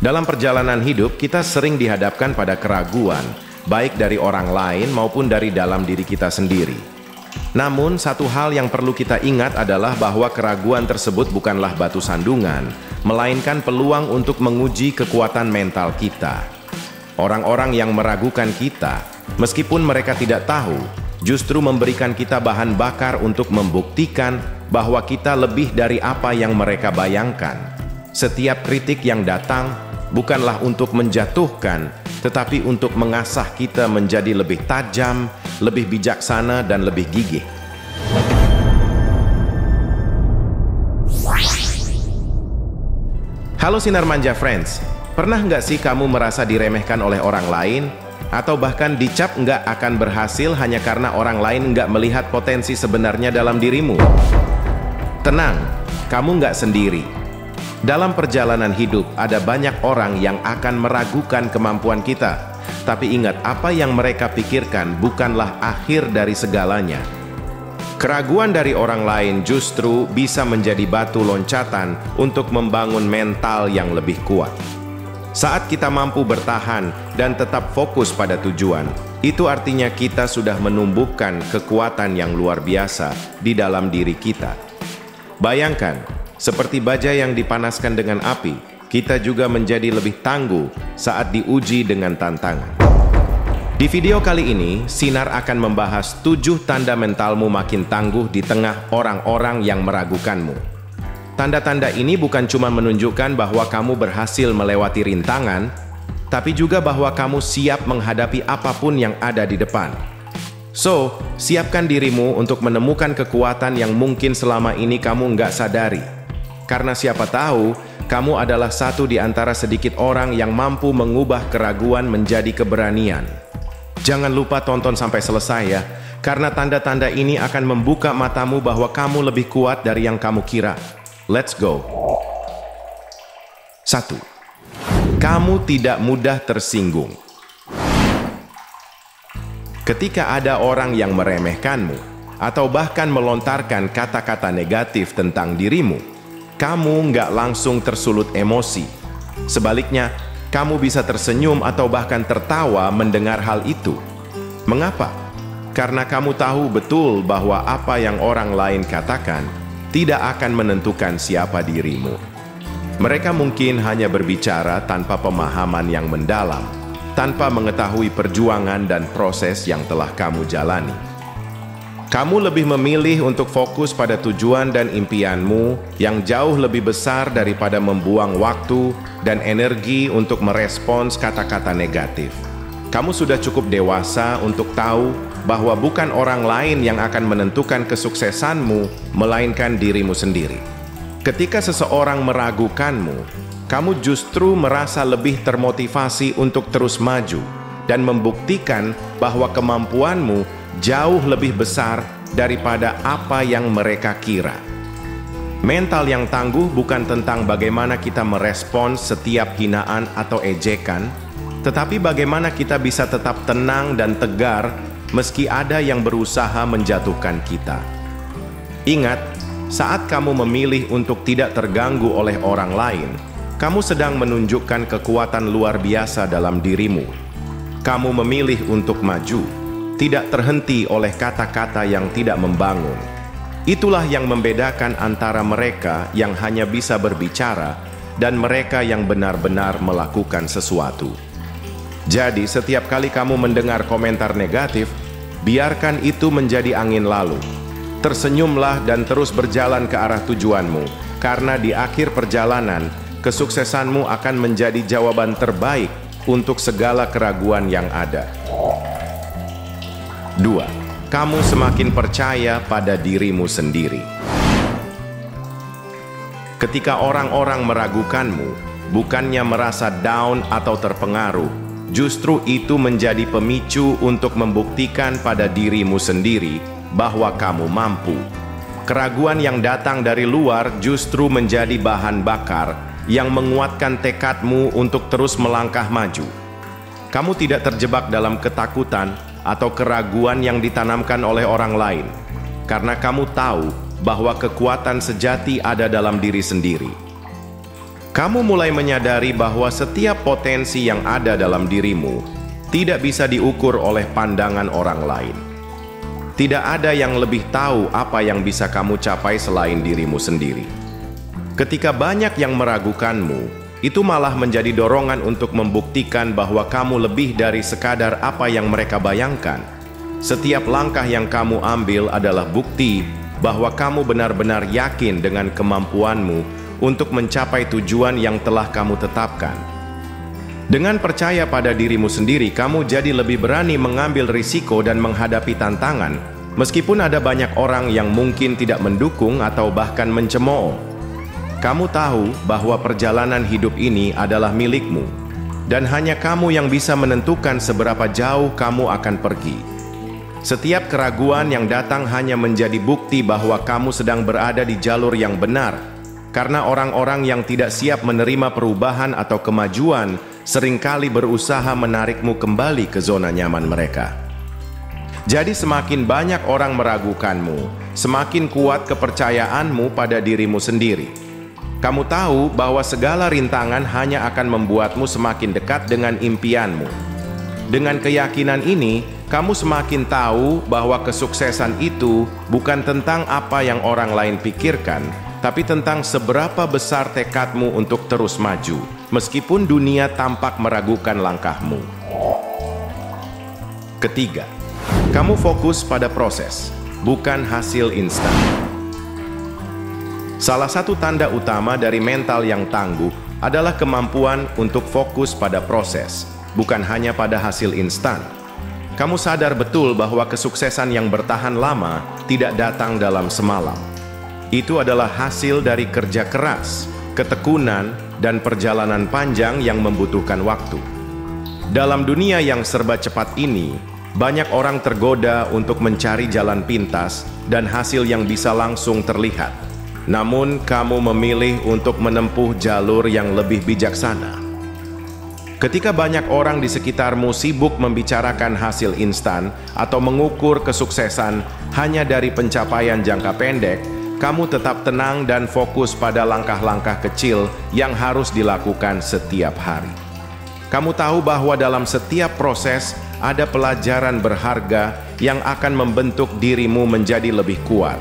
Dalam perjalanan hidup, kita sering dihadapkan pada keraguan, baik dari orang lain maupun dari dalam diri kita sendiri. Namun, satu hal yang perlu kita ingat adalah bahwa keraguan tersebut bukanlah batu sandungan, melainkan peluang untuk menguji kekuatan mental kita. Orang-orang yang meragukan kita, meskipun mereka tidak tahu, justru memberikan kita bahan bakar untuk membuktikan bahwa kita lebih dari apa yang mereka bayangkan. Setiap kritik yang datang bukanlah untuk menjatuhkan, tetapi untuk mengasah kita menjadi lebih tajam, lebih bijaksana, dan lebih gigih. Halo Sinar Manja Friends, pernah nggak sih kamu merasa diremehkan oleh orang lain? Atau bahkan dicap nggak akan berhasil hanya karena orang lain nggak melihat potensi sebenarnya dalam dirimu? Tenang, kamu nggak sendiri. Dalam perjalanan hidup, ada banyak orang yang akan meragukan kemampuan kita. Tapi ingat, apa yang mereka pikirkan bukanlah akhir dari segalanya. Keraguan dari orang lain justru bisa menjadi batu loncatan untuk membangun mental yang lebih kuat. Saat kita mampu bertahan dan tetap fokus pada tujuan, itu artinya kita sudah menumbuhkan kekuatan yang luar biasa di dalam diri kita. Bayangkan, seperti baja yang dipanaskan dengan api, kita juga menjadi lebih tangguh saat diuji dengan tantangan. Di video kali ini, Sinar akan membahas 7 tanda mentalmu makin tangguh di tengah orang-orang yang meragukanmu. Tanda-tanda ini bukan cuma menunjukkan bahwa kamu berhasil melewati rintangan, tapi juga bahwa kamu siap menghadapi apapun yang ada di depan. So, siapkan dirimu untuk menemukan kekuatan yang mungkin selama ini kamu nggak sadari. Karena siapa tahu, kamu adalah satu di antara sedikit orang yang mampu mengubah keraguan menjadi keberanian. Jangan lupa tonton sampai selesai ya, karena tanda-tanda ini akan membuka matamu bahwa kamu lebih kuat dari yang kamu kira. Let's go. 1. Kamu tidak mudah tersinggung. Ketika ada orang yang meremehkanmu, atau bahkan melontarkan kata-kata negatif tentang dirimu, kamu nggak langsung tersulut emosi. Sebaliknya, kamu bisa tersenyum atau bahkan tertawa mendengar hal itu. Mengapa? Karena kamu tahu betul bahwa apa yang orang lain katakan tidak akan menentukan siapa dirimu. Mereka mungkin hanya berbicara tanpa pemahaman yang mendalam, tanpa mengetahui perjuangan dan proses yang telah kamu jalani. Kamu lebih memilih untuk fokus pada tujuan dan impianmu yang jauh lebih besar daripada membuang waktu dan energi untuk merespons kata-kata negatif. Kamu sudah cukup dewasa untuk tahu bahwa bukan orang lain yang akan menentukan kesuksesanmu, melainkan dirimu sendiri. Ketika seseorang meragukanmu, kamu justru merasa lebih termotivasi untuk terus maju dan membuktikan bahwa kemampuanmu jauh lebih besar daripada apa yang mereka kira. Mental yang tangguh bukan tentang bagaimana kita merespons setiap hinaan atau ejekan, tetapi bagaimana kita bisa tetap tenang dan tegar meski ada yang berusaha menjatuhkan kita. Ingat, saat kamu memilih untuk tidak terganggu oleh orang lain, kamu sedang menunjukkan kekuatan luar biasa dalam dirimu. Kamu memilih untuk maju, tidak terhenti oleh kata-kata yang tidak membangun. Itulah yang membedakan antara mereka yang hanya bisa berbicara dan mereka yang benar-benar melakukan sesuatu. Jadi, setiap kali kamu mendengar komentar negatif, biarkan itu menjadi angin lalu. Tersenyumlah dan terus berjalan ke arah tujuanmu, karena di akhir perjalanan, kesuksesanmu akan menjadi jawaban terbaik untuk segala keraguan yang ada. 2. Kamu semakin percaya pada dirimu sendiri. Ketika orang-orang meragukanmu, bukannya merasa down atau terpengaruh, justru itu menjadi pemicu untuk membuktikan pada dirimu sendiri bahwa kamu mampu. Keraguan yang datang dari luar justru menjadi bahan bakar yang menguatkan tekadmu untuk terus melangkah maju. Kamu tidak terjebak dalam ketakutan atau keraguan yang ditanamkan oleh orang lain, karena kamu tahu bahwa kekuatan sejati ada dalam diri sendiri. Kamu mulai menyadari bahwa setiap potensi yang ada dalam dirimu tidak bisa diukur oleh pandangan orang lain. Tidak ada yang lebih tahu apa yang bisa kamu capai selain dirimu sendiri. Ketika banyak yang meragukanmu, itu malah menjadi dorongan untuk membuktikan bahwa kamu lebih dari sekadar apa yang mereka bayangkan. Setiap langkah yang kamu ambil adalah bukti bahwa kamu benar-benar yakin dengan kemampuanmu untuk mencapai tujuan yang telah kamu tetapkan. Dengan percaya pada dirimu sendiri, kamu jadi lebih berani mengambil risiko dan menghadapi tantangan, meskipun ada banyak orang yang mungkin tidak mendukung atau bahkan mencemooh. Kamu tahu bahwa perjalanan hidup ini adalah milikmu, dan hanya kamu yang bisa menentukan seberapa jauh kamu akan pergi. Setiap keraguan yang datang hanya menjadi bukti bahwa kamu sedang berada di jalur yang benar, karena orang-orang yang tidak siap menerima perubahan atau kemajuan seringkali berusaha menarikmu kembali ke zona nyaman mereka. Jadi semakin banyak orang meragukanmu, semakin kuat kepercayaanmu pada dirimu sendiri. Kamu tahu bahwa segala rintangan hanya akan membuatmu semakin dekat dengan impianmu. Dengan keyakinan ini, kamu semakin tahu bahwa kesuksesan itu bukan tentang apa yang orang lain pikirkan, tapi tentang seberapa besar tekadmu untuk terus maju, meskipun dunia tampak meragukan langkahmu. Ketiga, kamu fokus pada proses, bukan hasil instan. Salah satu tanda utama dari mental yang tangguh adalah kemampuan untuk fokus pada proses, bukan hanya pada hasil instan. Kamu sadar betul bahwa kesuksesan yang bertahan lama tidak datang dalam semalam. Itu adalah hasil dari kerja keras, ketekunan, dan perjalanan panjang yang membutuhkan waktu. Dalam dunia yang serba cepat ini, banyak orang tergoda untuk mencari jalan pintas dan hasil yang bisa langsung terlihat. Namun, kamu memilih untuk menempuh jalur yang lebih bijaksana. Ketika banyak orang di sekitarmu sibuk membicarakan hasil instan atau mengukur kesuksesan hanya dari pencapaian jangka pendek, kamu tetap tenang dan fokus pada langkah-langkah kecil yang harus dilakukan setiap hari. Kamu tahu bahwa dalam setiap proses ada pelajaran berharga yang akan membentuk dirimu menjadi lebih kuat.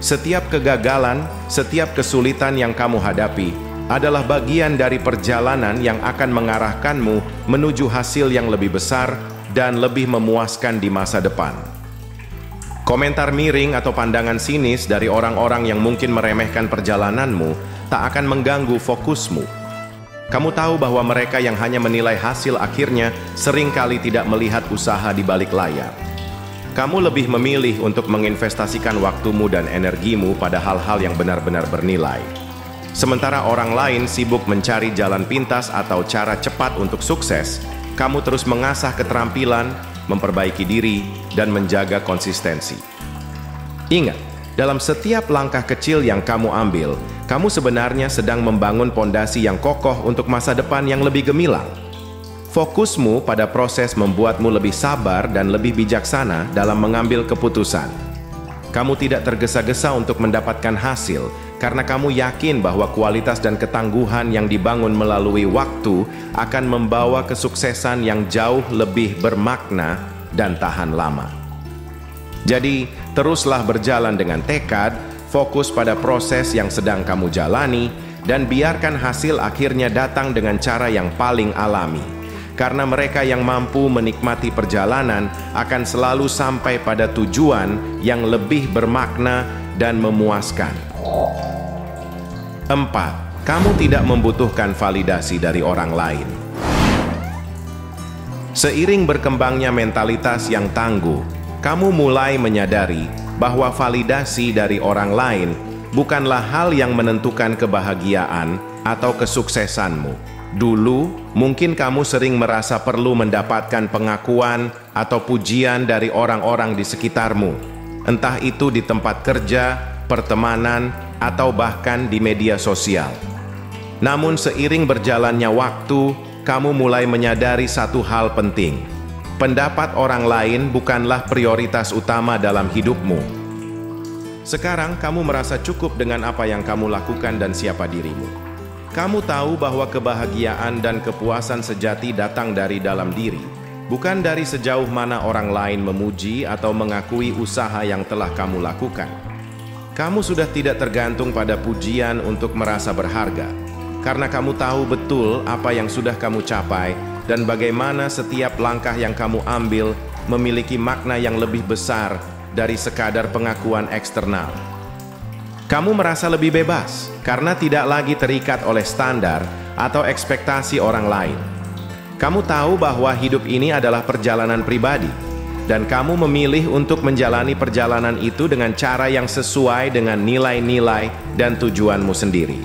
Setiap kegagalan, setiap kesulitan yang kamu hadapi adalah bagian dari perjalanan yang akan mengarahkanmu menuju hasil yang lebih besar dan lebih memuaskan di masa depan. Komentar miring atau pandangan sinis dari orang-orang yang mungkin meremehkan perjalananmu tak akan mengganggu fokusmu. Kamu tahu bahwa mereka yang hanya menilai hasil akhirnya seringkali tidak melihat usaha di balik layar. Kamu lebih memilih untuk menginvestasikan waktumu dan energimu pada hal-hal yang benar-benar bernilai. Sementara orang lain sibuk mencari jalan pintas atau cara cepat untuk sukses, kamu terus mengasah keterampilan, memperbaiki diri, dan menjaga konsistensi. Ingat, dalam setiap langkah kecil yang kamu ambil, kamu sebenarnya sedang membangun pondasi yang kokoh untuk masa depan yang lebih gemilang. Fokusmu pada proses membuatmu lebih sabar dan lebih bijaksana dalam mengambil keputusan. Kamu tidak tergesa-gesa untuk mendapatkan hasil, karena kamu yakin bahwa kualitas dan ketangguhan yang dibangun melalui waktu akan membawa kesuksesan yang jauh lebih bermakna dan tahan lama. Jadi, teruslah berjalan dengan tekad, fokus pada proses yang sedang kamu jalani, dan biarkan hasil akhirnya datang dengan cara yang paling alami. Karena mereka yang mampu menikmati perjalanan akan selalu sampai pada tujuan yang lebih bermakna dan memuaskan. 4. Kamu tidak membutuhkan validasi dari orang lain. Seiring berkembangnya mentalitas yang tangguh, kamu mulai menyadari bahwa validasi dari orang lain bukanlah hal yang menentukan kebahagiaan atau kesuksesanmu. Dulu, mungkin kamu sering merasa perlu mendapatkan pengakuan atau pujian dari orang-orang di sekitarmu, entah itu di tempat kerja, pertemanan, atau bahkan di media sosial. Namun seiring berjalannya waktu, kamu mulai menyadari satu hal penting. Pendapat orang lain bukanlah prioritas utama dalam hidupmu. Sekarang kamu merasa cukup dengan apa yang kamu lakukan dan siapa dirimu. Kamu tahu bahwa kebahagiaan dan kepuasan sejati datang dari dalam diri, bukan dari sejauh mana orang lain memuji atau mengakui usaha yang telah kamu lakukan. Kamu sudah tidak tergantung pada pujian untuk merasa berharga, karena kamu tahu betul apa yang sudah kamu capai dan bagaimana setiap langkah yang kamu ambil memiliki makna yang lebih besar dari sekadar pengakuan eksternal. Kamu merasa lebih bebas karena tidak lagi terikat oleh standar atau ekspektasi orang lain. Kamu tahu bahwa hidup ini adalah perjalanan pribadi, dan kamu memilih untuk menjalani perjalanan itu dengan cara yang sesuai dengan nilai-nilai dan tujuanmu sendiri.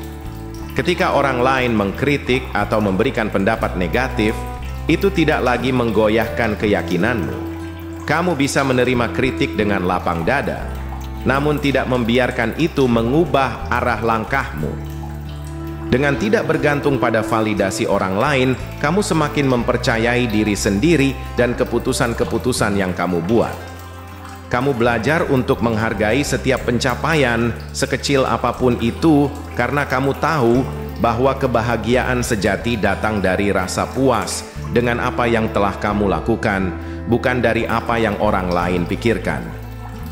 Ketika orang lain mengkritik atau memberikan pendapat negatif, itu tidak lagi menggoyahkan keyakinanmu. Kamu bisa menerima kritik dengan lapang dada, namun tidak membiarkan itu mengubah arah langkahmu. Dengan tidak bergantung pada validasi orang lain, kamu semakin mempercayai diri sendiri dan keputusan-keputusan yang kamu buat. Kamu belajar untuk menghargai setiap pencapaian, sekecil apapun itu, karena kamu tahu bahwa kebahagiaan sejati datang dari rasa puas dengan apa yang telah kamu lakukan, bukan dari apa yang orang lain pikirkan.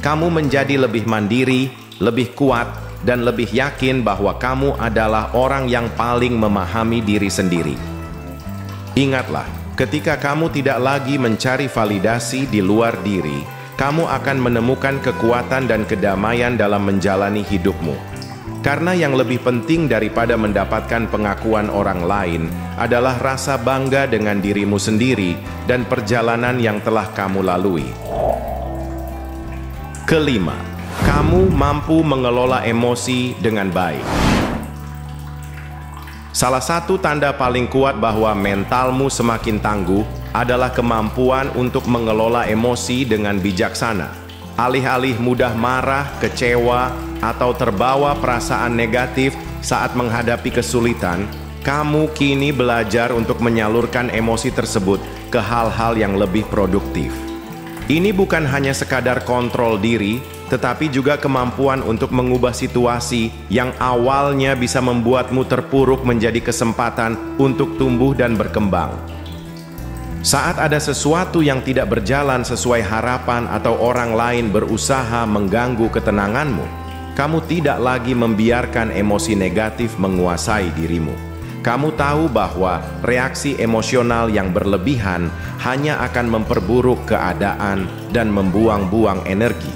Kamu menjadi lebih mandiri, lebih kuat, dan lebih yakin bahwa kamu adalah orang yang paling memahami diri sendiri. Ingatlah, ketika kamu tidak lagi mencari validasi di luar diri, kamu akan menemukan kekuatan dan kedamaian dalam menjalani hidupmu. Karena yang lebih penting daripada mendapatkan pengakuan orang lain adalah rasa bangga dengan dirimu sendiri dan perjalanan yang telah kamu lalui. Kelima, kamu mampu mengelola emosi dengan baik. Salah satu tanda paling kuat bahwa mentalmu semakin tangguh adalah kemampuan untuk mengelola emosi dengan bijaksana. Alih-alih mudah marah, kecewa, atau terbawa perasaan negatif saat menghadapi kesulitan, kamu kini belajar untuk menyalurkan emosi tersebut ke hal-hal yang lebih produktif. Ini bukan hanya sekadar kontrol diri, tetapi juga kemampuan untuk mengubah situasi yang awalnya bisa membuatmu terpuruk menjadi kesempatan untuk tumbuh dan berkembang. Saat ada sesuatu yang tidak berjalan sesuai harapan atau orang lain berusaha mengganggu ketenanganmu, kamu tidak lagi membiarkan emosi negatif menguasai dirimu. Kamu tahu bahwa reaksi emosional yang berlebihan hanya akan memperburuk keadaan dan membuang-buang energi.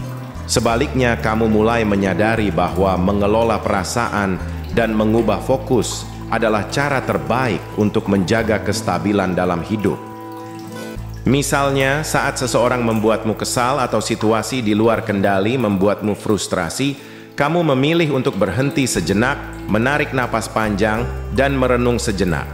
Sebaliknya, kamu mulai menyadari bahwa mengelola perasaan dan mengubah fokus adalah cara terbaik untuk menjaga kestabilan dalam hidup. Misalnya, saat seseorang membuatmu kesal atau situasi di luar kendali membuatmu frustrasi, kamu memilih untuk berhenti sejenak, menarik napas panjang, dan merenung sejenak.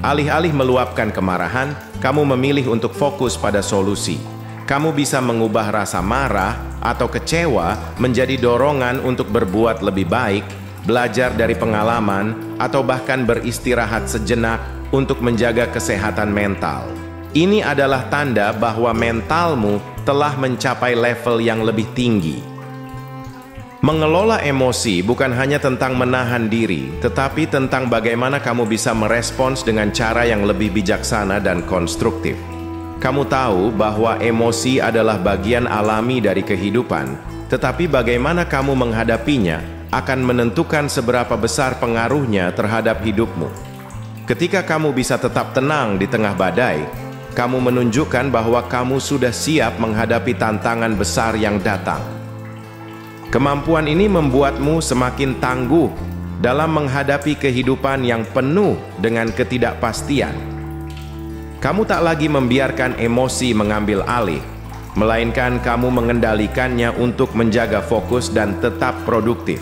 Alih-alih meluapkan kemarahan, kamu memilih untuk fokus pada solusi. Kamu bisa mengubah rasa marah atau kecewa menjadi dorongan untuk berbuat lebih baik, belajar dari pengalaman, atau bahkan beristirahat sejenak untuk menjaga kesehatan mental. Ini adalah tanda bahwa mentalmu telah mencapai level yang lebih tinggi. Mengelola emosi bukan hanya tentang menahan diri, tetapi tentang bagaimana kamu bisa merespons dengan cara yang lebih bijaksana dan konstruktif. Kamu tahu bahwa emosi adalah bagian alami dari kehidupan, tetapi bagaimana kamu menghadapinya akan menentukan seberapa besar pengaruhnya terhadap hidupmu. Ketika kamu bisa tetap tenang di tengah badai, kamu menunjukkan bahwa kamu sudah siap menghadapi tantangan besar yang datang. Kemampuan ini membuatmu semakin tangguh dalam menghadapi kehidupan yang penuh dengan ketidakpastian. Kamu tak lagi membiarkan emosi mengambil alih, melainkan kamu mengendalikannya untuk menjaga fokus dan tetap produktif.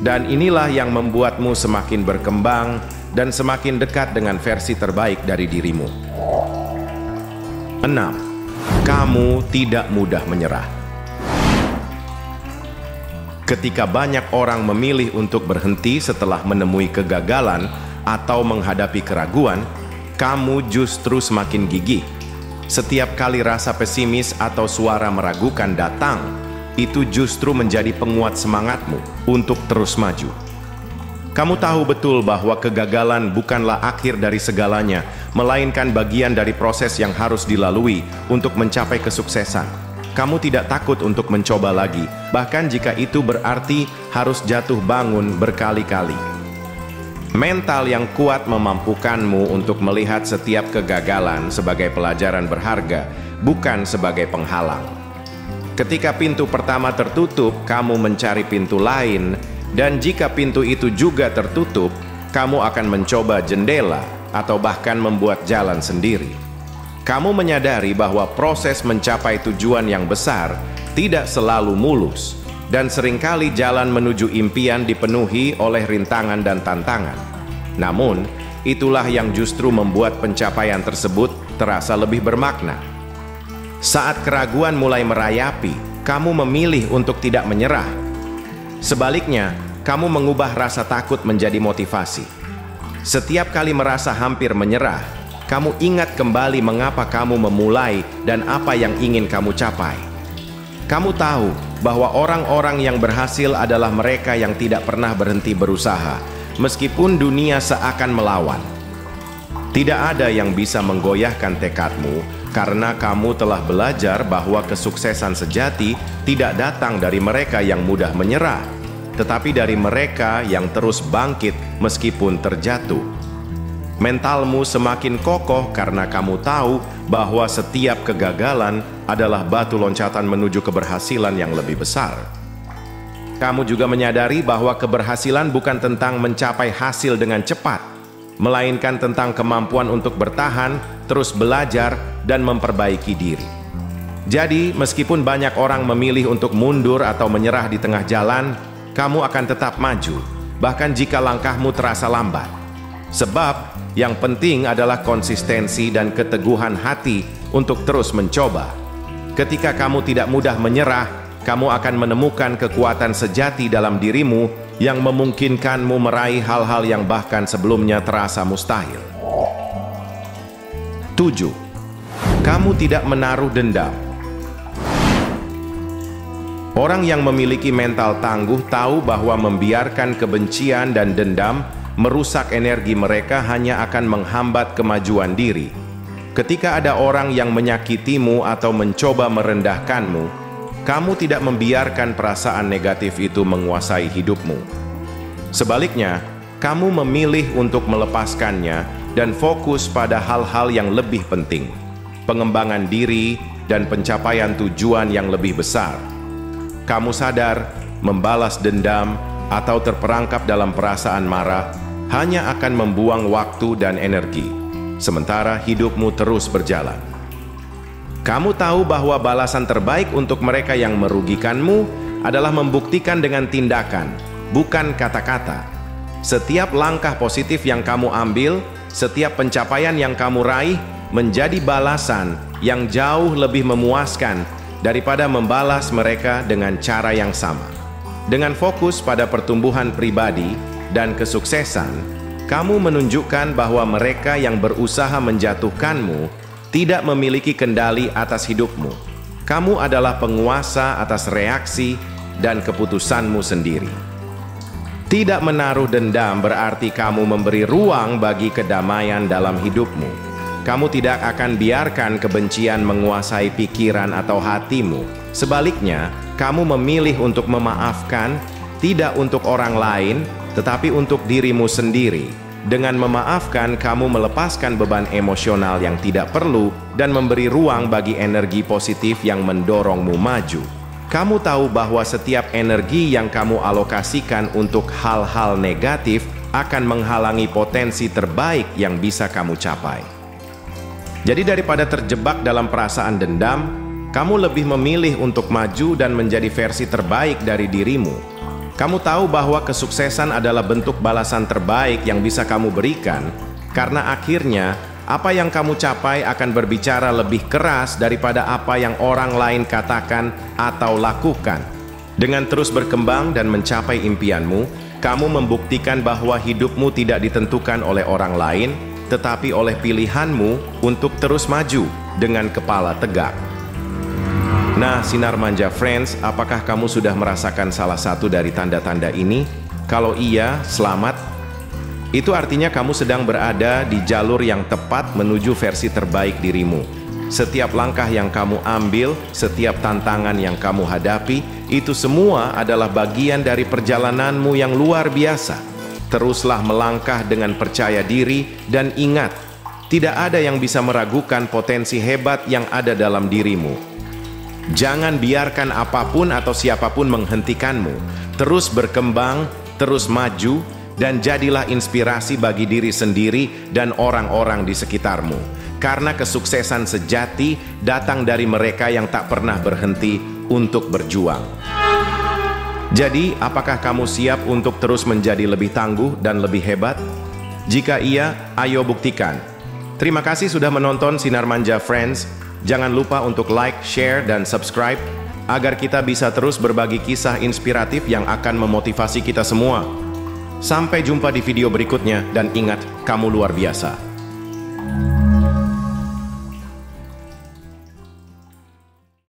Dan inilah yang membuatmu semakin berkembang dan semakin dekat dengan versi terbaik dari dirimu. 6. Kamu tidak mudah menyerah. Ketika banyak orang memilih untuk berhenti setelah menemui kegagalan atau menghadapi keraguan, kamu justru semakin gigih. Setiap kali rasa pesimis atau suara meragukan datang, itu justru menjadi penguat semangatmu untuk terus maju. Kamu tahu betul bahwa kegagalan bukanlah akhir dari segalanya, melainkan bagian dari proses yang harus dilalui untuk mencapai kesuksesan. Kamu tidak takut untuk mencoba lagi, bahkan jika itu berarti harus jatuh bangun berkali-kali. Mental yang kuat memampukanmu untuk melihat setiap kegagalan sebagai pelajaran berharga, bukan sebagai penghalang. Ketika pintu pertama tertutup, kamu mencari pintu lain. Dan jika pintu itu juga tertutup, kamu akan mencoba jendela atau bahkan membuat jalan sendiri. Kamu menyadari bahwa proses mencapai tujuan yang besar tidak selalu mulus, dan seringkali jalan menuju impian dipenuhi oleh rintangan dan tantangan. Namun, itulah yang justru membuat pencapaian tersebut terasa lebih bermakna. Saat keraguan mulai merayapi, kamu memilih untuk tidak menyerah. Sebaliknya, kamu mengubah rasa takut menjadi motivasi. Setiap kali merasa hampir menyerah, kamu ingat kembali mengapa kamu memulai dan apa yang ingin kamu capai. Kamu tahu bahwa orang-orang yang berhasil adalah mereka yang tidak pernah berhenti berusaha, meskipun dunia seakan melawan. Tidak ada yang bisa menggoyahkan tekadmu, karena kamu telah belajar bahwa kesuksesan sejati tidak datang dari mereka yang mudah menyerah, tetapi dari mereka yang terus bangkit meskipun terjatuh. Mentalmu semakin kokoh karena kamu tahu bahwa setiap kegagalan adalah batu loncatan menuju keberhasilan yang lebih besar. Kamu juga menyadari bahwa keberhasilan bukan tentang mencapai hasil dengan cepat, melainkan tentang kemampuan untuk bertahan, terus belajar, dan memperbaiki diri. Jadi, meskipun banyak orang memilih untuk mundur atau menyerah di tengah jalan, kamu akan tetap maju, bahkan jika langkahmu terasa lambat. Sebab, yang penting adalah konsistensi dan keteguhan hati untuk terus mencoba. Ketika kamu tidak mudah menyerah, kamu akan menemukan kekuatan sejati dalam dirimu yang memungkinkanmu meraih hal-hal yang bahkan sebelumnya terasa mustahil. 7. Kamu tidak menaruh dendam. Orang yang memiliki mental tangguh tahu bahwa membiarkan kebencian dan dendam merusak energi mereka hanya akan menghambat kemajuan diri. Ketika ada orang yang menyakitimu atau mencoba merendahkanmu, kamu tidak membiarkan perasaan negatif itu menguasai hidupmu. Sebaliknya, kamu memilih untuk melepaskannya dan fokus pada hal-hal yang lebih penting, pengembangan diri dan pencapaian tujuan yang lebih besar. Kamu sadar, membalas dendam atau terperangkap dalam perasaan marah hanya akan membuang waktu dan energi, sementara hidupmu terus berjalan. Kamu tahu bahwa balasan terbaik untuk mereka yang merugikanmu adalah membuktikan dengan tindakan, bukan kata-kata. Setiap langkah positif yang kamu ambil, setiap pencapaian yang kamu raih, menjadi balasan yang jauh lebih memuaskan daripada membalas mereka dengan cara yang sama. Dengan fokus pada pertumbuhan pribadi dan kesuksesan, kamu menunjukkan bahwa mereka yang berusaha menjatuhkanmu tidak memiliki kendali atas hidupmu. Kamu adalah penguasa atas reaksi dan keputusanmu sendiri. Tidak menaruh dendam berarti kamu memberi ruang bagi kedamaian dalam hidupmu. Kamu tidak akan biarkan kebencian menguasai pikiran atau hatimu. Sebaliknya, kamu memilih untuk memaafkan, tidak untuk orang lain, tetapi untuk dirimu sendiri. Dengan memaafkan, kamu melepaskan beban emosional yang tidak perlu dan memberi ruang bagi energi positif yang mendorongmu maju. Kamu tahu bahwa setiap energi yang kamu alokasikan untuk hal-hal negatif akan menghalangi potensi terbaik yang bisa kamu capai. Jadi daripada terjebak dalam perasaan dendam, kamu lebih memilih untuk maju dan menjadi versi terbaik dari dirimu. Kamu tahu bahwa kesuksesan adalah bentuk balasan terbaik yang bisa kamu berikan, karena akhirnya apa yang kamu capai akan berbicara lebih keras daripada apa yang orang lain katakan atau lakukan. Dengan terus berkembang dan mencapai impianmu, kamu membuktikan bahwa hidupmu tidak ditentukan oleh orang lain, tetapi oleh pilihanmu untuk terus maju dengan kepala tegak. Nah, Sinar Manja Friends, apakah kamu sudah merasakan salah satu dari tanda-tanda ini? Kalau iya, selamat. Itu artinya kamu sedang berada di jalur yang tepat menuju versi terbaik dirimu. Setiap langkah yang kamu ambil, setiap tantangan yang kamu hadapi, itu semua adalah bagian dari perjalananmu yang luar biasa. Teruslah melangkah dengan percaya diri dan ingat, tidak ada yang bisa meragukan potensi hebat yang ada dalam dirimu. Jangan biarkan apapun atau siapapun menghentikanmu. Terus berkembang, terus maju, dan jadilah inspirasi bagi diri sendiri dan orang-orang di sekitarmu. Karena kesuksesan sejati datang dari mereka yang tak pernah berhenti untuk berjuang. Jadi, apakah kamu siap untuk terus menjadi lebih tangguh dan lebih hebat? Jika iya, ayo buktikan. Terima kasih sudah menonton Sinar Manja Friends. Jangan lupa untuk like, share, dan subscribe agar kita bisa terus berbagi kisah inspiratif yang akan memotivasi kita semua. Sampai jumpa di video berikutnya dan ingat, kamu luar biasa.